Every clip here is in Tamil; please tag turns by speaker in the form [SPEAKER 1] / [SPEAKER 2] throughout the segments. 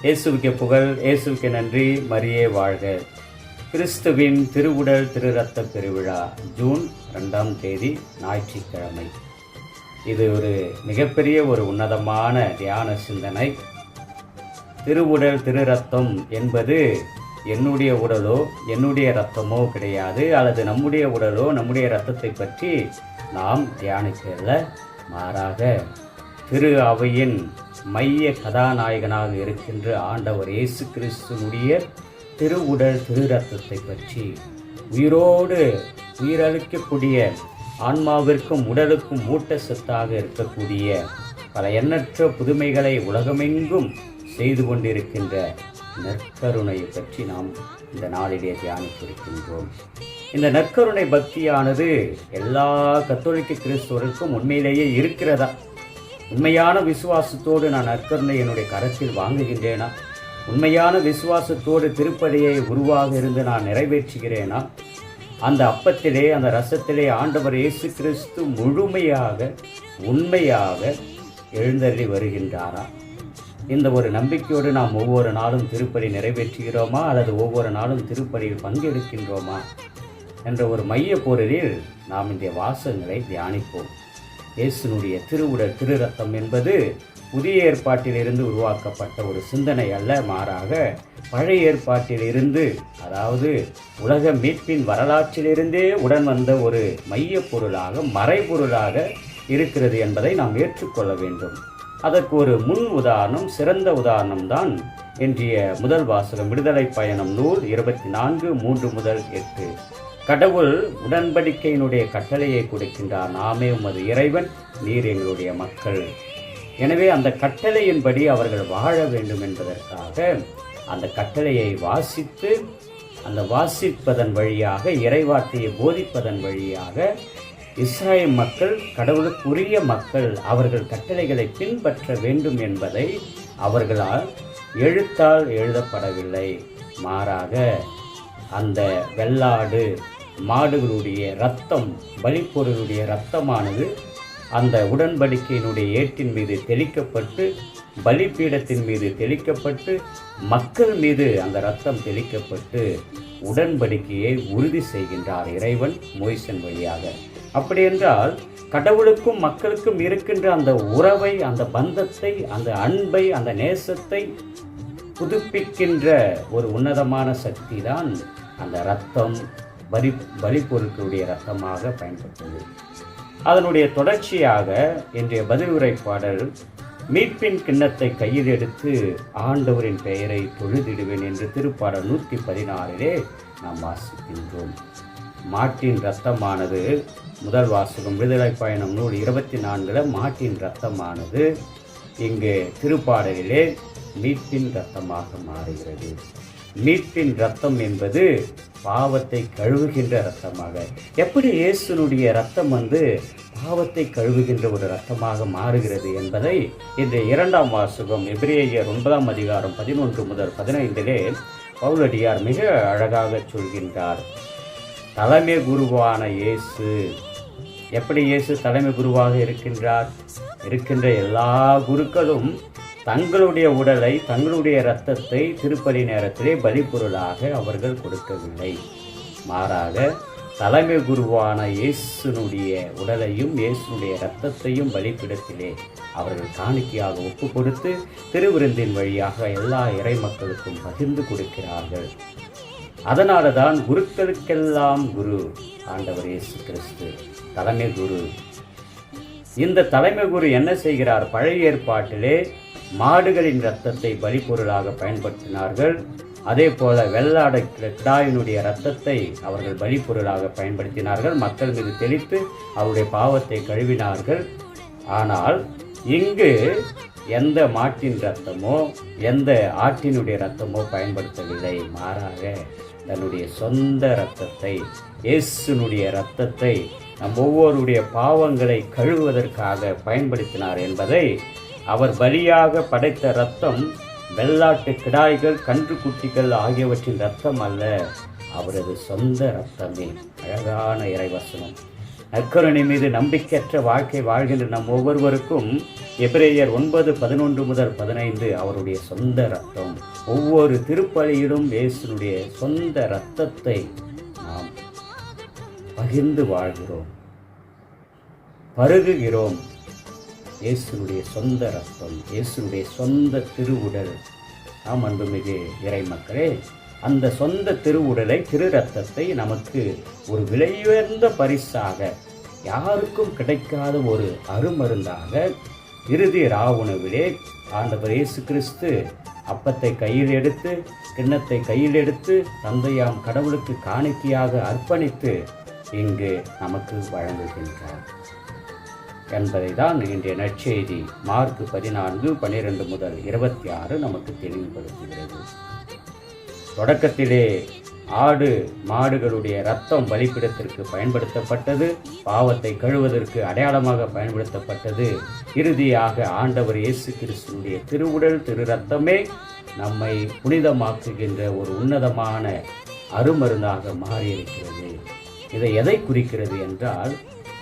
[SPEAKER 1] இயேசுவுக்கு புகழ், இயேசுவுக்கு நன்றி, மரியே வாழ்க. கிறிஸ்துவின் திருவுடல் திரு ரத்த பெருவிழா ஜூன் 2ஆம் தேதி ஞாயிற்றுக்கிழமை. இது ஒரு மிகப்பெரிய ஒரு உன்னதமான தியான சிந்தனை. திருவுடல் திரு ரத்தம் என்பது என்னுடைய உடலோ என்னுடைய இரத்தமோ கிடையாது, அல்லது நம்முடைய உடலோ நம்முடைய இரத்தத்தை பற்றி நாம் தியானிக்கல. மாறாக திரு அவையின் மைய கதாநாயகனாக இருக்கின்ற ஆண்டவர் இயேசு கிறிஸ்துனுடைய திருவுடல் திரு ரத்தத்தை பற்றி, உயிரோடு உயிரளிக்கக்கூடிய ஆன்மாவிற்கும் உடலுக்கும் ஊட்டச்சத்தாக இருக்கக்கூடிய பல எண்ணற்ற புதுமைகளை உலகமெங்கும் செய்து கொண்டிருக்கின்ற நற்கருணையை பற்றி நாம் இந்த நாளிலே தியானித்திருக்கின்றோம். இந்த நற்கருணை பக்தியானது எல்லா கத்தோலிக்க கிறிஸ்தவருக்கும் உண்மையிலேயே இருக்கிறதா? உண்மையான விசுவாசத்தோடு நான் நற்கருணை என்னுடைய கரத்தில் வாங்குகின்றேனா? உண்மையான விசுவாசத்தோடு திருப்பலியை உருவாக இருந்து நான் நிறைவேற்றுகிறேனா? அந்த அப்பத்திலே அந்த ரசத்திலே ஆண்டவர் இயேசு கிறிஸ்து முழுமையாக உண்மையாக எழுந்தருளி வருகின்றாரா? இந்த ஒரு நம்பிக்கையோடு நாம் ஒவ்வொரு நாளும் திருப்பலி நிறைவேற்றுகிறோமா, அல்லது ஒவ்வொரு நாளும் திருப்பலியில் பங்கெடுக்கின்றோமா என்ற ஒரு மைய பொருளில் நாம் இந்த வாசகங்களை தியானிப்போம். இயேசுனுடைய திருவுடல் திரு ரத்தம் என்பது புதிய ஏற்பாட்டிலிருந்து உருவாக்கப்பட்ட ஒரு சிந்தனை அல்ல, மாறாக பழைய ஏற்பாட்டிலிருந்து, அதாவது உலக மீட்பின் வரலாற்றிலிருந்தே உடன் வந்த ஒரு மைய பொருளாக மறைபொருளாக இருக்கிறது என்பதை நாம் ஏற்றுக்கொள்ள வேண்டும். அதற்கு ஒரு முன் உதாரணம், சிறந்த உதாரணம்தான் இன்றைய முதல் வாசகம், விடுதலை பயணம் நூல் 24:3-8. கடவுள் உடன்படிக்கையினுடைய கட்டளையை கொடுக்கின்றார். நாமே உமது இறைவன், நீர் எங்களுடைய மக்கள். எனவே அந்த கட்டளையின்படி அவர்கள் வாழ வேண்டும் என்பதற்காக அந்த கட்டளையை வாசித்து, அந்த வாசிப்பதன் வழியாக இறைவார்த்தையை போதிப்பதன் வழியாக இஸ்ராயேல் மக்கள் கடவுளுக்குரிய மக்கள், அவர்கள் கட்டளைகளை பின்பற்ற வேண்டும் என்பதை அவர்களால் எழுத்தால் எழுதப்படவில்லை. மாறாக அந்த வெள்ளாடு மாடுகளுடைய இரத்தம், பலிப்பொருளுடைய இரத்தமானது அந்த உடன்படிக்கையினுடைய ஏட்டின் மீது தெளிக்கப்பட்டு, பலிபீடத்தின் மீது தெளிக்கப்பட்டு, மக்கள் மீது அந்த இரத்தம் தெளிக்கப்பட்டு உடன்படிக்கையை உறுதி செய்கின்றார் இறைவன் மோய்சன் வழியாக. அப்படி என்றால் கடவுளுக்கும் மக்களுக்கும் இருக்கின்ற அந்த உறவை, அந்த பந்தத்தை, அந்த அன்பை, அந்த நேசத்தை புதுப்பிக்கின்ற ஒரு உன்னதமான சக்தி தான் அந்த இரத்தம், பலிப்பொருட்களுடைய இரத்தமாக பயன்பட்டது. அதனுடைய தொடர்ச்சியாக இன்றைய பதிலுரை பாடல், மீட்பின் கிண்ணத்தை கையில் எடுத்து ஆண்டவரின் பெயரை தொழுதிடுவேன் என்று திருப்பாடல் 116 நாம் வாசிக்கின்றோம். மாட்டின் இரத்தமானது, முதல் வாசகம் விடுதலை பயணம் நூல் 24 மாட்டின் இரத்தமானது இங்கு திருப்பாடலிலே மீட்பின் இரத்தமாக மாறுகிறது. மீட்பின் இரத்தம் என்பது பாவத்தை கழுவுகின்ற இரத்தமாக, எப்படி இயேசுனுடைய இரத்தம் பாவத்தை கழுவுகின்ற ஒரு இரத்தமாக மாறுகிறது என்பதை இன்றைய 2ஆம் வாசகம் எபிரேயர் 9ஆம் அதிகாரம் 11-15 பவுலடியார் மிக அழகாக சொல்கின்றார். தலைமை குருவான இயேசு, எப்படி இயேசு தலைமை குருவாக இருக்கின்றார்? இருக்கின்ற எல்லா குருக்களும் தங்களுடைய உடலை, தங்களுடைய இரத்தத்தை திருப்பலி நேரத்திலே பலிப்பொருளாக அவர்கள் கொடுக்கவில்லை. மாறாக தலைமை குருவான இயேசுனுடைய உடலையும் இயேசுனுடைய இரத்தத்தையும் பலிப்பிடத்திலே அவர்கள் காணிக்கையாக ஒப்பு கொடுத்து திருவிருந்தின் வழியாக எல்லா இறை மக்களுக்கும் பகிர்ந்து கொடுக்கிறார்கள். அதனால தான் குருக்களுக்கெல்லாம் குரு ஆண்டவர் இயேசு கிறிஸ்து தலைமை குரு. இந்த தலைமை குரு என்ன செய்கிறார்? பழைய ஏற்பாட்டிலே மாடுகளின் இரத்தத்தை பலிப்பொருளாக பயன்படுத்தினார்கள். அதே போல வெள்ளாடு கிடாயினுடைய இரத்தத்தை அவர்கள் பலிப்பொருளாக பயன்படுத்தினார்கள். மக்கள் மீது தெளித்து அவருடைய பாவத்தை கழுவினார்கள். ஆனால் இங்கு எந்த மாட்டின் இரத்தமோ எந்த ஆட்டினுடைய இரத்தமோ பயன்படுத்தவில்லை. மாறாக தன்னுடைய சொந்த இரத்தத்தை, இயேசுனுடைய இரத்தத்தை நம் ஒவ்வொருடைய பாவங்களை கழுவுவதற்காக பயன்படுத்தினார் என்பதை, அவர் பலியாக படைத்த இரத்தம் வெள்ளாட்டு கிடாய்கள், கன்று குட்டிகள் ஆகியவற்றின் இரத்தம் அல்ல, அவரது சொந்த இரத்தமே. அழகான இறைவசனம். நற்கருணை மீது நம்பிக்கையற்ற வாழ்க்கை வாழ்கின்ற நம் ஒவ்வொருவருக்கும் எபிரேயர் 9:11-15 அவருடைய சொந்த இரத்தம். ஒவ்வொரு திருப்பலியிலும் இயேசுனுடைய சொந்த இரத்தத்தை நாம் பகிர்ந்து வாழ்கிறோம், பருகுகிறோம். இயேசுனுடைய சொந்த இரத்தம், இயேசுனுடைய சொந்த திருவுடல். நாம் அன்புமிகு இறை மக்களே, அந்த சொந்த திருவுடலை, திரு இரத்தத்தை நமக்கு ஒரு விலையுயர்ந்த பரிசாக, யாருக்கும் கிடைக்காத ஒரு அருமருந்தாக இறுதி ராவுணவிலே ஆண்டவர் இயேசு கிறிஸ்து அப்பத்தை கையில் எடுத்து, கிண்ணத்தை கையில் எடுத்து, தந்தையாம் கடவுளுக்கு காணிக்கையாக அர்ப்பணித்து இங்கு நமக்கு வழங்குகின்றார் என்பதை தான் இன்றைய நற்செய்தி மார்க் 14:12-26 நமக்கு தெளிவுபடுத்துகிறது. தொடக்கத்திலே ஆடு மாடுகளுடைய இரத்தம் பலிபீடத்திற்கு பயன்படுத்தப்பட்டது, பாவத்தை கழுவதற்கு அடையாளமாக பயன்படுத்தப்பட்டது. இறுதியாக ஆண்டவர் இயேசு கிறிஸ்துவினுடைய திருவுடல் திரு இரத்தமே நம்மை புனிதமாக்குகின்ற ஒரு உன்னதமான அருமருந்தாக மாறியிருக்கிறது. இதை எதை குறிக்கிறது என்றால்,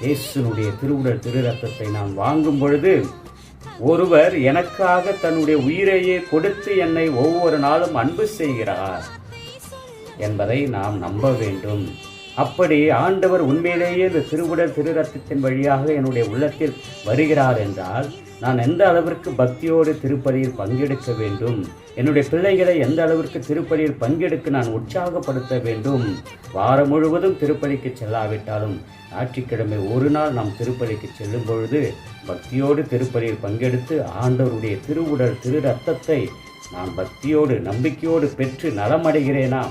[SPEAKER 1] இயேசுனுடைய திருவுடல் திரு இரத்தத்தை நாம் வாங்கும் பொழுது ஒருவர் எனக்காக தன்னுடைய உயிரையே கொடுத்து என்னை ஒவ்வொரு நாளும் அன்பு செய்கிறார் என்பதை நாம் நம்ப வேண்டும். அப்படி ஆண்டவர் உண்மையிலேயே இந்த திருவுடல் திரு இரத்தத்தின் வழியாக என்னுடைய உள்ளத்தில் வருகிறார் என்றால், நான் எந்த அளவிற்கு பக்தியோடு திருப்பலியில் பங்கெடுக்க வேண்டும், என்னுடைய பிள்ளைகளை எந்த அளவிற்கு திருப்பலியில் பங்கெடுக்க நான் உற்சாகப்படுத்த வேண்டும். வாரம் முழுவதும் திருப்பலிக்கு செல்லாவிட்டாலும் ஞாயிற்றுக்கிழமை ஒரு நாள் நாம் திருப்பலிக்கு செல்லும் பொழுது பக்தியோடு திருப்பலியில் பங்கெடுத்து ஆண்டவருடைய திருவுடல் திரு இரத்தத்தை நான் பக்தியோடு நம்பிக்கையோடு பெற்று நலமடைகிறேனா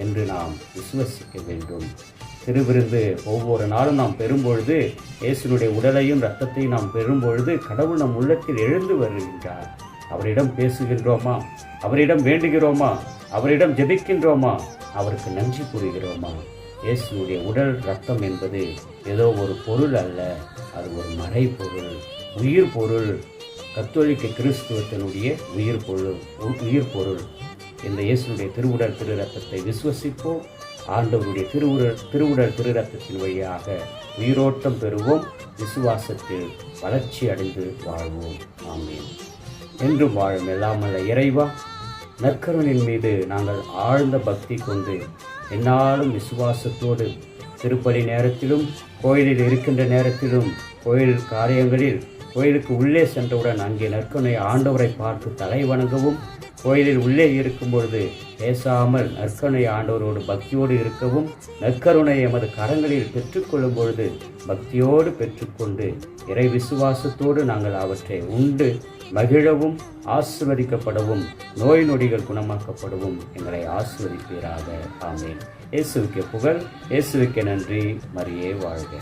[SPEAKER 1] என்று நாம் விசுவசிக்க வேண்டும். திருவிருந்து ஒவ்வொரு நாளும் நாம் பெறும்பொழுது, இயேசுனுடைய உடலையும் இரத்தத்தையும் நாம் பெறும்பொழுது கடவுள் நம் உள்ளத்தில் எழுந்து வருகின்றார். அவரிடம் பேசுகின்றோமா? அவரிடம் வேண்டுகிறோமா? அவரிடம் ஜெபிக்கின்றோமா? அவருக்கு நன்றி கூறுகிறோமா? இயேசுனுடைய உடல் இரத்தம் என்பது ஏதோ ஒரு பொருள் அல்ல, அது ஒரு மறைபொருள், உயிர் பொருள். கத்தோலிக்க கிறிஸ்துவத்தினுடைய உயிர் பொருள். இந்த இயேசுனுடைய திருவுடல் திரு இரத்தத்தை விசுவசிப்போம். ஆண்டவருடைய திருவுடல் திரு இரத்தத்தின் வழியாக உயிரோட்டம் பெறுவோம். விசுவாசத்தில் வளர்ச்சி அடைந்து வாழ்வோம். ஆமென். என்றும் வாழும் எல்லாமல்ல இறைவா, நற்கருணையின் மீது நாங்கள் ஆழ்ந்த பக்தி கொண்டு என்னாலும் விசுவாசத்தோடு திருப்பலி நேரத்திலும், கோயிலில் இருக்கின்ற நேரத்திலும், கோயில் காரியங்களில், கோயிலுக்கு உள்ளே சென்றவுடன் அங்கே நற்கருணை ஆண்டவரை பார்த்து தலை வணங்கவும், கோயிலில் உள்ளே இருக்கும் பொழுது பேசாமல் நற்கருணை ஆண்டவரோடு பக்தியோடு இருக்கவும், நற்கருணை எமது கரங்களில் பெற்றுக்கொள்ளும் பொழுது பக்தியோடு பெற்றுக்கொண்டு இறை விசுவாசத்தோடு நாங்கள் அவற்றை உண்டு மகிழவும், ஆசீர்வதிக்கப்படவும், நோய் நொடிகள் குணமாக்கப்படவும் எங்களை ஆசீர்வதிப்பீராக. ஆமென். இயேசுவுக்கு புகழ், இயேசுவுக்கு நன்றி. மரியே வாழ்க.